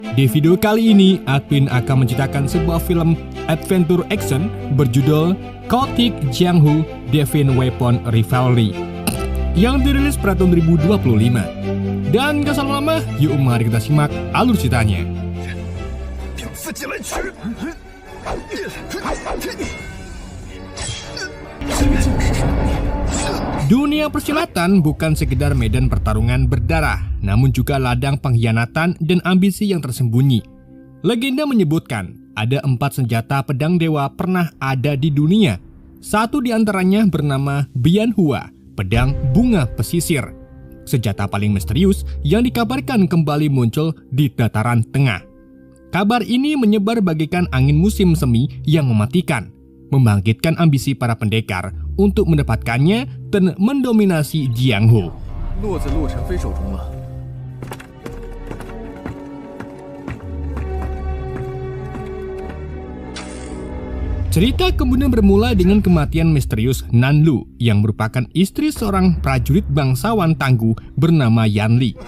Di video kali ini, Admin akan menceritakan sebuah film adventure action berjudul Chaotic Jianghu Divine Weapon Rivalry yang dirilis pada tahun 2025. Dan gak salah lama, yuk mari kita simak alur ceritanya. Dunia persilatan bukan sekedar medan pertarungan berdarah, namun juga ladang pengkhianatan dan ambisi yang tersembunyi. Legenda menyebutkan, ada 4 senjata pedang dewa pernah ada di dunia. Satu di antaranya bernama Bianhua, pedang bunga pesisir. Senjata paling misterius yang dikabarkan kembali muncul di dataran tengah. Kabar ini menyebar bagaikan angin musim semi yang mematikan, membangkitkan ambisi para pendekar untuk mendapatkannya dan mendominasi Jianghu. Cerita kemudian bermula dengan kematian misterius Nanlu yang merupakan istri seorang prajurit bangsawan tangguh bernama Yanli.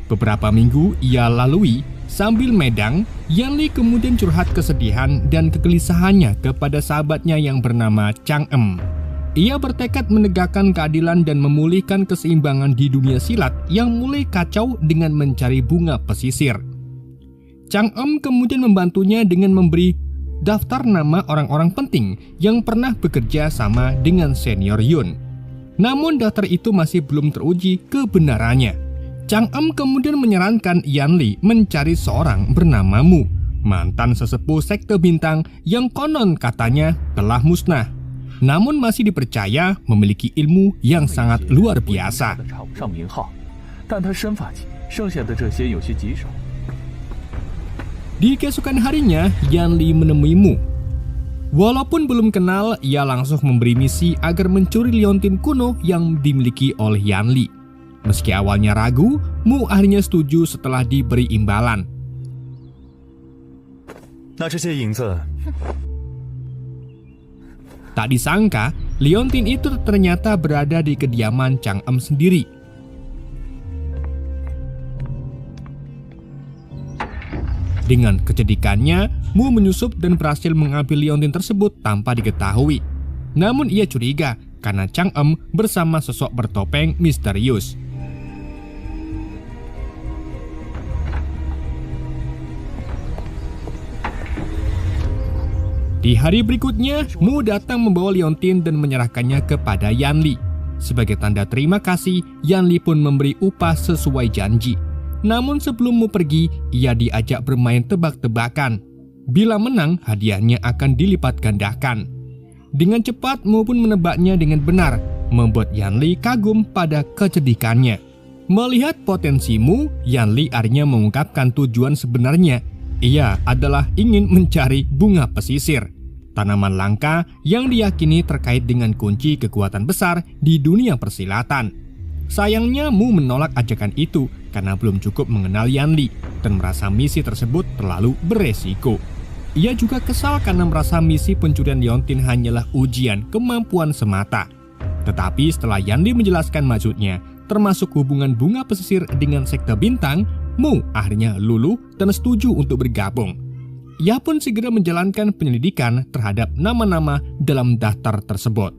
Beberapa minggu ia lalui sambil medang, Yanli kemudian curhat kesedihan dan kegelisahannya kepada sahabatnya yang bernama Chang Em. Ia bertekad menegakkan keadilan dan memulihkan keseimbangan di dunia silat yang mulai kacau dengan mencari bunga pesisir. Chang Em kemudian membantunya dengan memberi daftar nama orang-orang penting yang pernah bekerja sama dengan senior Yun. Namun daftar itu masih belum teruji kebenarannya. Chang Em kemudian menyarankan Yanli mencari seorang bernama Mu, mantan sesepuh sekte bintang yang konon katanya telah musnah, namun masih dipercaya memiliki ilmu yang sangat luar biasa. Di keesokan harinya, Yanli menemui Mu. Walaupun belum kenal, ia langsung memberi misi agar mencuri liontin kuno yang dimiliki oleh Yanli. Meski awalnya ragu, Mu akhirnya setuju setelah diberi imbalan. Tak disangka, liontin itu ternyata berada di kediaman Chang Em sendiri. Dengan kecedikannya, Mu menyusup dan berhasil mengambil liontin tersebut tanpa diketahui. Namun ia curiga karena Chang Em bersama sosok bertopeng misterius. Di hari berikutnya, Mu datang membawa liontin dan menyerahkannya kepada Yanli. Sebagai tanda terima kasih, Yanli pun memberi upah sesuai janji. Namun sebelum Mu pergi, ia diajak bermain tebak-tebakan. Bila menang, hadiahnya akan dilipat gandakan. Dengan cepat, Mu pun menebaknya dengan benar, membuat Yanli kagum pada kecedikannya. Melihat potensi Mu, Yanli akhirnya mengungkapkan tujuan sebenarnya. Ia adalah ingin mencari bunga pesisir, tanaman langka yang diyakini terkait dengan kunci kekuatan besar di dunia persilatan. Sayangnya Mu menolak ajakan itu karena belum cukup mengenal Yanli dan merasa misi tersebut terlalu beresiko. Ia juga kesal karena merasa misi pencurian liontin hanyalah ujian kemampuan semata. Tetapi setelah Yanli menjelaskan maksudnya, termasuk hubungan bunga pesisir dengan sekte bintang, Mu akhirnya luluh dan setuju untuk bergabung. Ia pun segera menjalankan penyelidikan terhadap nama-nama dalam daftar tersebut.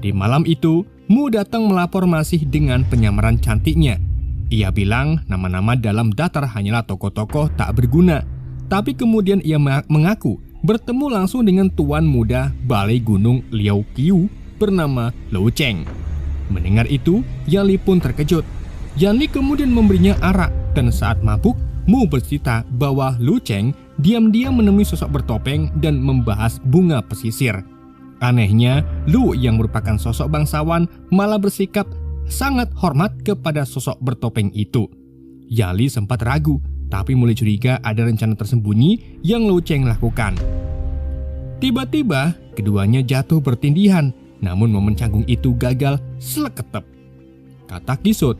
Di malam itu, Mu datang melapor masih dengan penyamaran cantiknya. Ia bilang nama-nama dalam daftar hanyalah tokoh-tokoh tak berguna. Tapi kemudian ia mengaku bertemu langsung dengan tuan muda Balai Gunung Liao Qiu bernama Lu Cheng. Mendengar itu, Yanli pun terkejut. Yanli kemudian memberinya arak dan saat mabuk, Mu bercerita bahwa Lu Cheng diam-diam menemui sosok bertopeng dan membahas bunga pesisir. Anehnya, Lu yang merupakan sosok bangsawan malah bersikap sangat hormat kepada sosok bertopeng itu. Yanli sempat ragu, tapi mulai curiga ada rencana tersembunyi yang Lu Cheng lakukan. Tiba-tiba, keduanya jatuh bertindihan, namun momen canggung itu gagal seleketep. Kata Kisut.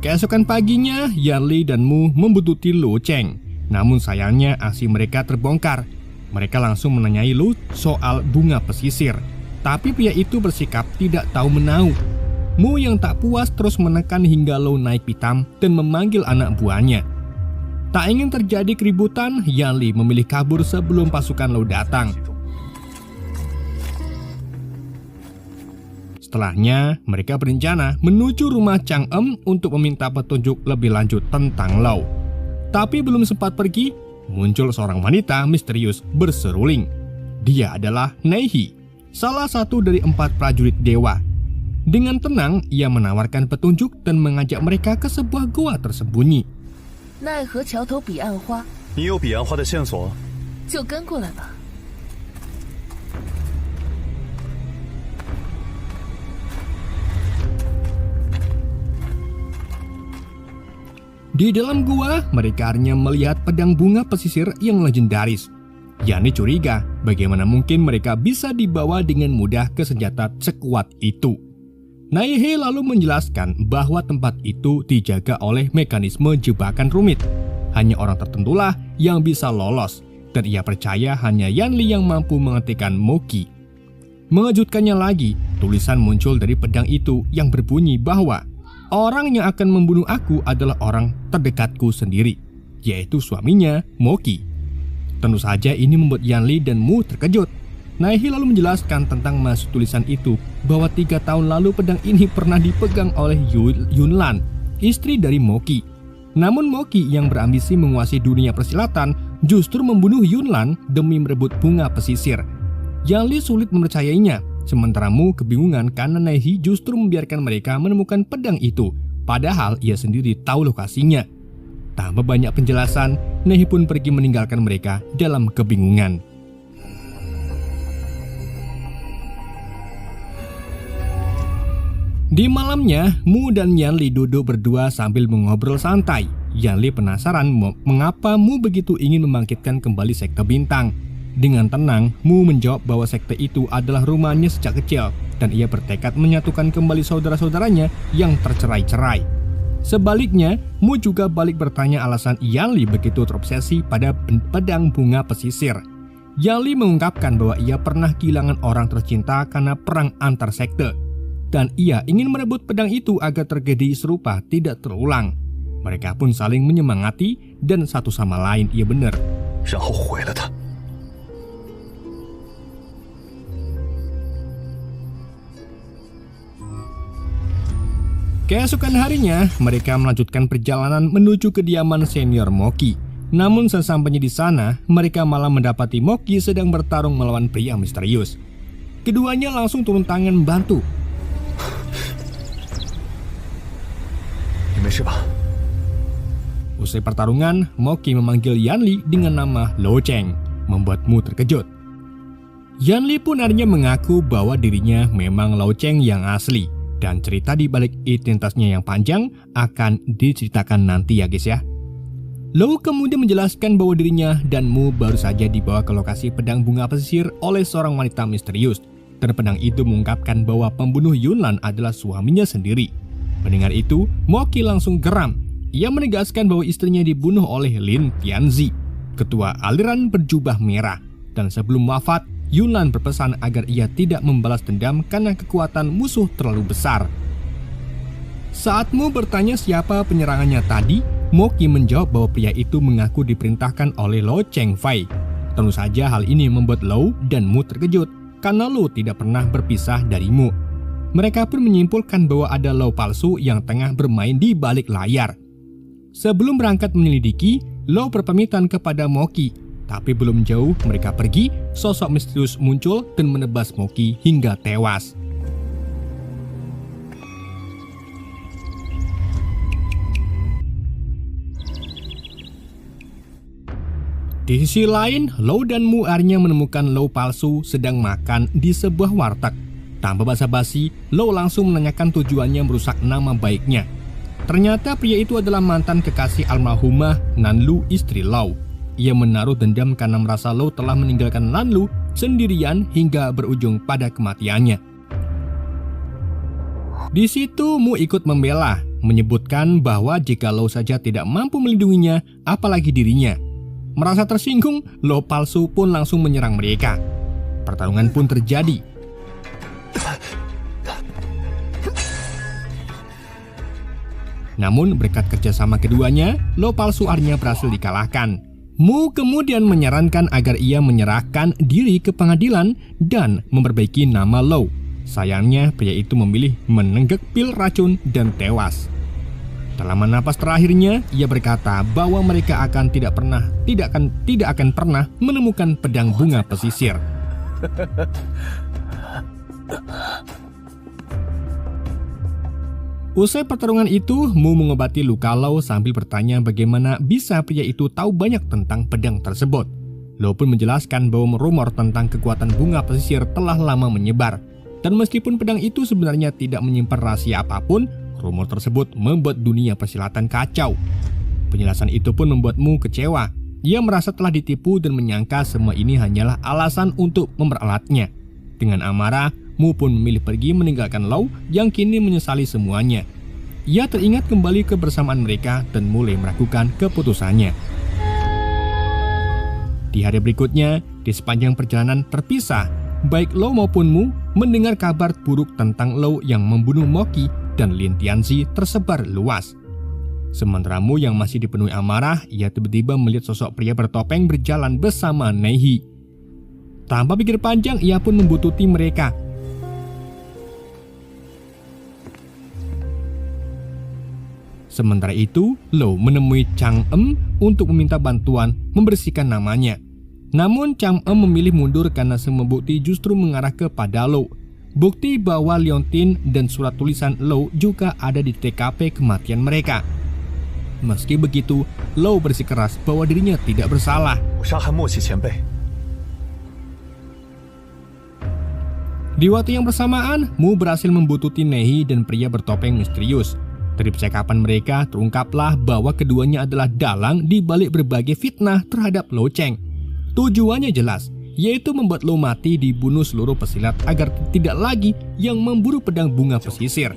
Keesokan paginya, Yanli dan Mu membuntuti Lo Cheng. Namun sayangnya aksi mereka terbongkar. Mereka langsung menanyai Lo soal bunga pesisir. Tapi pria itu bersikap tidak tahu menau. Mu yang tak puas terus menekan hingga Lo naik pitam dan memanggil anak buahnya. Tak ingin terjadi keributan, Yanli memilih kabur sebelum pasukan Lo datang. Setelahnya, mereka berencana menuju rumah Chang Em untuk meminta petunjuk lebih lanjut tentang Lo. Tapi belum sempat pergi, muncul seorang wanita misterius berseruling. Dia adalah Neihi, salah satu dari 4 prajurit dewa. Dengan tenang, ia menawarkan petunjuk dan mengajak mereka ke sebuah gua tersembunyi. 奈何桥头彼岸花， 你有彼岸花的线索？ 就跟过来吧。 Di dalam gua, mereka hanya melihat pedang bunga pesisir yang legendaris. Yani curiga bagaimana mungkin mereka bisa dibawa dengan mudah ke senjata sekuat itu. Neihi lalu menjelaskan bahwa tempat itu dijaga oleh mekanisme jebakan rumit. Hanya orang tertentulah yang bisa lolos, dan ia percaya hanya Yanli yang mampu menghentikan Moki. Mengejutkannya lagi, tulisan muncul dari pedang itu yang berbunyi bahwa orang yang akan membunuh aku adalah orang terdekatku sendiri, yaitu suaminya, Moki. Tentu saja ini membuat Yanli dan Mu terkejut. Neihi lalu menjelaskan tentang maksud tulisan itu, bahwa 3 tahun lalu pedang ini pernah dipegang oleh Yunlan, istri dari Moki. Namun Moki yang berambisi menguasai dunia persilatan justru membunuh Yunlan demi merebut bunga pesisir. Yanli sulit mempercayainya, sementara Mu kebingungan karena Neihi justru membiarkan mereka menemukan pedang itu, padahal ia sendiri tahu lokasinya. Tanpa banyak penjelasan, Neihi pun pergi meninggalkan mereka dalam kebingungan. Di malamnya, Mu dan Yanli duduk berdua sambil mengobrol santai. Yanli penasaran mengapa Mu begitu ingin membangkitkan kembali sekte bintang. Dengan tenang, Mu menjawab bahwa sekte itu adalah rumahnya sejak kecil, dan ia bertekad menyatukan kembali saudara-saudaranya yang tercerai-cerai. Sebaliknya, Mu juga balik bertanya alasan Yanli begitu terobsesi pada pedang bunga pesisir. Yanli mengungkapkan bahwa ia pernah kehilangan orang tercinta karena perang antar sekte, dan ia ingin merebut pedang itu agar tragedi serupa tidak terulang. Mereka pun saling menyemangati dan satu sama lain iya benar. 然后毁了它。 Keesokan harinya, mereka melanjutkan perjalanan menuju kediaman senior Moki. Namun sesampainya di sana, mereka malah mendapati Moki sedang bertarung melawan pria misterius. Keduanya langsung turun tangan membantu. 你没事吧？ Usai pertarungan, Moki memanggil Yanli dengan nama Lo Cheng, membuatmu terkejut. Yanli pun akhirnya mengaku bahwa dirinya memang Lo Cheng yang asli, dan cerita di balik identitasnya yang panjang akan diceritakan nanti ya guys ya. Lo kemudian menjelaskan bahwa dirinya dan Mu baru saja dibawa ke lokasi pedang bunga pesisir oleh seorang wanita misterius, dan pedang itu mengungkapkan bahwa pembunuh Yunlan adalah suaminya sendiri. Mendengar itu, Moki langsung geram. Ia menegaskan bahwa istrinya dibunuh oleh Lin Tianzi, ketua aliran berjubah merah, dan sebelum wafat, Yunlan berpesan agar ia tidak membalas dendam karena kekuatan musuh terlalu besar. Saat Mu bertanya siapa penyerangannya tadi, Moki menjawab bahwa pria itu mengaku diperintahkan oleh Lo Cheng Fei. Tentu saja hal ini membuat Lo dan Mu terkejut, karena Lo tidak pernah berpisah dari Mu. Mereka pun menyimpulkan bahwa ada Lo palsu yang tengah bermain di balik layar. Sebelum berangkat menyelidiki, Lo berpamitan kepada Moki. Tapi belum jauh mereka pergi, sosok misterius muncul dan menebas Moki hingga tewas. Di sisi lain, Lo dan Mu akhirnya menemukan Lo palsu sedang makan di sebuah warteg. Tanpa basa-basi, Lo langsung menanyakan tujuannya merusak nama baiknya. Ternyata pria itu adalah mantan kekasih almarhumah Nanlu, istri Lo. Ia menaruh dendam karena merasa Lo telah meninggalkan Nanlu sendirian hingga berujung pada kematiannya. Di situ Mu ikut membela, menyebutkan bahwa jika Lo saja tidak mampu melindunginya, apalagi dirinya. Merasa tersinggung, Lo palsu pun langsung menyerang mereka. Pertarungan pun terjadi. Namun berkat kerjasama keduanya, Lo palsu Arya berhasil dikalahkan. Mu kemudian menyarankan agar ia menyerahkan diri ke pengadilan dan memperbaiki nama Lo. Sayangnya pria itu memilih menenggak pil racun dan tewas. Dalam napas terakhirnya, ia berkata bahwa mereka tidak akan pernah menemukan pedang bunga pesisir. Usai pertarungan itu, Mu mengobati luka Lo sambil bertanya bagaimana bisa pria itu tahu banyak tentang pedang tersebut. Lo pun menjelaskan bahwa rumor tentang kekuatan bunga pesisir telah lama menyebar. Dan meskipun pedang itu sebenarnya tidak menyimpan rahasia apapun, rumor tersebut membuat dunia persilatan kacau. Penjelasan itu pun membuat Mu kecewa. Ia merasa telah ditipu dan menyangka semua ini hanyalah alasan untuk memperalatnya. Dengan amarah, Mu pun memilih pergi meninggalkan Lo yang kini menyesali semuanya. Ia teringat kembali kebersamaan mereka dan mulai meragukan keputusannya. Di hari berikutnya, di sepanjang perjalanan terpisah, baik Lo maupun Mu mendengar kabar buruk tentang Lo yang membunuh Moki dan Lin Tianzi tersebar luas. Sementara Mu yang masih dipenuhi amarah, ia tiba-tiba melihat sosok pria bertopeng berjalan bersama Neihi. Tanpa pikir panjang, ia pun membuntuti mereka. Sementara itu, Lo menemui Chang Em untuk meminta bantuan membersihkan namanya. Namun Chang Em memilih mundur karena semua bukti justru mengarah kepada Lo. Bukti bahwa Leontin dan surat tulisan Lo juga ada di TKP kematian mereka. Meski begitu, Lo bersikeras bahwa dirinya tidak bersalah. Di waktu yang bersamaan, Mu berhasil membuntuti Neihi dan pria bertopeng misterius. Dari percakapan mereka, terungkaplah bahwa keduanya adalah dalang di balik berbagai fitnah terhadap Lo Cheng. Tujuannya jelas, yaitu membuat Lo mati dibunuh seluruh pesilat agar tidak lagi yang memburu pedang bunga pesisir.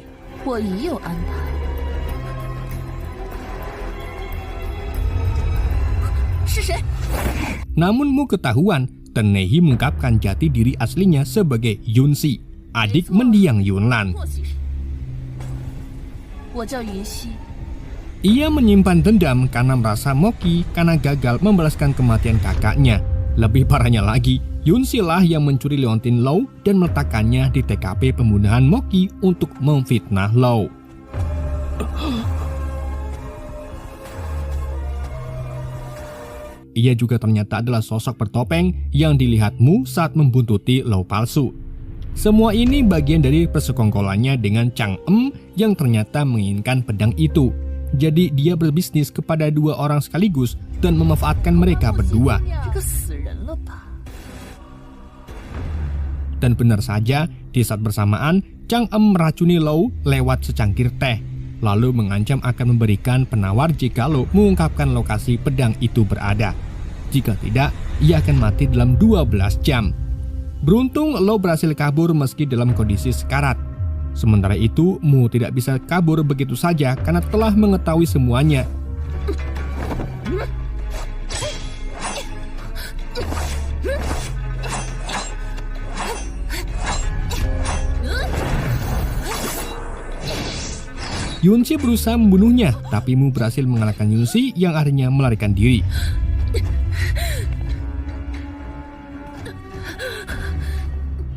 Namun Mu ketahuan dan Neihi mengungkapkan jati diri aslinya sebagai Yunxi, adik mendiang Yunlan. Ia menyimpan dendam karena merasa Moki karena gagal membalaskan kematian kakaknya. Lebih parahnya lagi, Yunxi lah yang mencuri Leontin Lo dan meletakkannya di TKP pembunuhan Moki untuk memfitnah Lo. Ia juga ternyata adalah sosok bertopeng yang dilihat Mu saat membuntuti Lo palsu. Semua ini bagian dari persekongkolannya dengan Chang Em yang ternyata menginginkan pedang itu. Jadi dia berbisnis kepada dua orang sekaligus dan memanfaatkan mereka berdua. Dan benar saja, di saat bersamaan, Chang Em meracuni Lo lewat secangkir teh, lalu mengancam akan memberikan penawar jika Lo mengungkapkan lokasi pedang itu berada. Jika tidak, ia akan mati dalam 12 jam. Beruntung Lo berhasil kabur meski dalam kondisi sekarat. Sementara itu, Mu tidak bisa kabur begitu saja karena telah mengetahui semuanya. Yunxi berusaha membunuhnya, tapi Mu berhasil mengalahkan Yunxi yang akhirnya melarikan diri.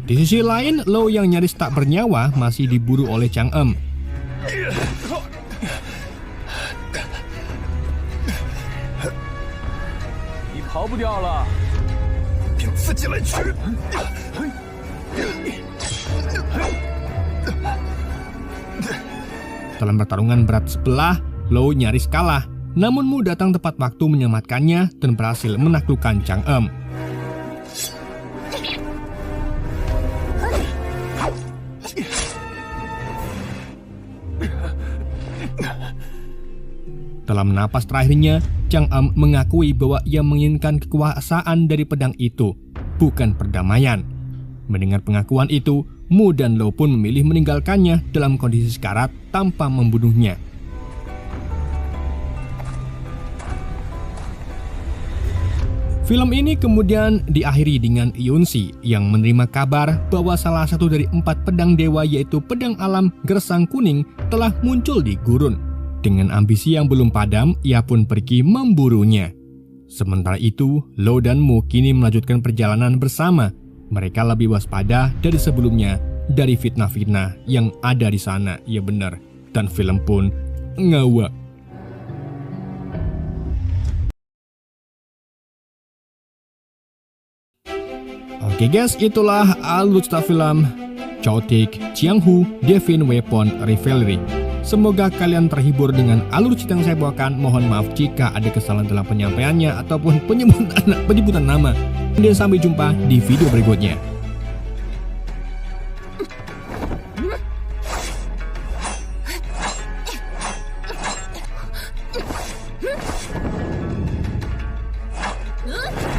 Di sisi lain, Lo yang nyaris tak bernyawa masih diburu oleh Chang Em. Dalam pertarungan berat sebelah, Lo nyaris kalah. Namun Mu datang tepat waktu menyelamatkannya dan berhasil menaklukkan Chang Em. Dalam napas terakhirnya, Chang Em mengakui bahwa ia menginginkan kekuasaan dari pedang itu, bukan perdamaian. Mendengar pengakuan itu, Mu dan Lo pun memilih meninggalkannya dalam kondisi sekarat tanpa membunuhnya. Film ini kemudian diakhiri dengan Yunsi yang menerima kabar bahwa salah satu dari 4 pedang dewa yaitu pedang alam gersang kuning telah muncul di gurun. Dengan ambisi yang belum padam, ia pun pergi memburunya. Sementara itu, Lo dan Mu kini melanjutkan perjalanan bersama. Mereka lebih waspada dari sebelumnya dari fitnah-fitnah yang ada di sana, ya benar. Dan film pun ngawak. Oke guys, itulah alur cerita film Chaotic Jianghu Divine Weapon Rivalry. Semoga kalian terhibur dengan alur cerita yang saya bawakan. Mohon maaf jika ada kesalahan dalam penyampaiannya ataupun penyebutan nama. Dan sampai jumpa di video berikutnya. Huh?